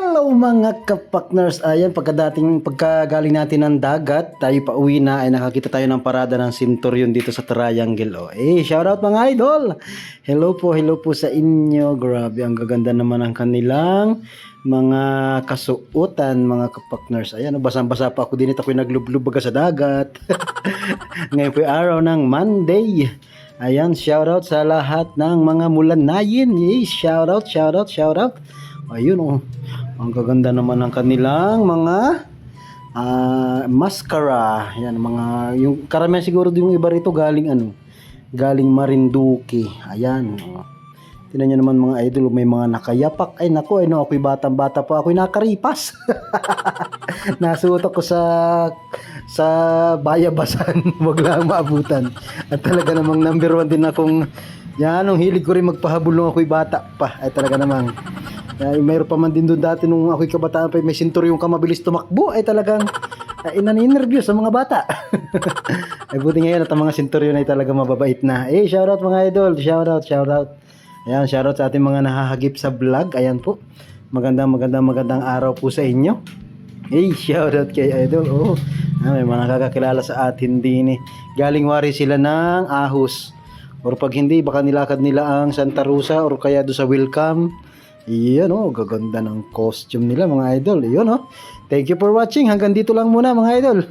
Hello mga kapakners, ayan pagkagaling natin ng dagat, tayo pa uwi na ay nakakita tayo ng parada ng Centurion dito sa Triangle. Shoutout mga idol. Hello po sa inyo. Grabe, ang gaganda naman ang kanilang mga kasuotan mga kapakners. Ayan, basang-basa pa ako din, ito ako'y naglublub baga sa dagat. Ngayon po araw ng Monday. Ayan, shoutout sa lahat ng mga mulanayin. Shoutout. Ayun ang gaganda naman ng kanilang mga mascara. Yan, yung karamihan siguro yung iba rito galing Marinduque. Ayan. Tingnan niyo naman mga idol, may mga nakayapak. Ay nako, ako'y batang-bata pa, ako'y nakaripas. Nasuot ako sa bayabasan, wag lang maabutan. At talaga namang number 1 din akong nung hilig ko rin magpahabol nung ako'y bata pa. Ay talaga namang mayroon pa man din doon dati nung ako'y kabataan pa, may Centurion ka mabilis tumakbo, ay talagang nani-nervyos sa mga bata. Ay buti ngayon at ang mga Centurion ay talaga mababait na. Shoutout mga idol, shoutout. Ayan, shoutout sa ating mga nahahagip sa vlog. Ayan po, magandang araw po sa inyo. Shoutout kay idol. May mga nakakakilala sa atin din galing wari sila ng Ahos, or pag hindi baka nilakad nila ang Santa Rosa or kaya do sa Welcome. Iyan gaganda ng costume nila mga idol. Iyon Thank you for watching. Hanggang dito lang muna mga idol.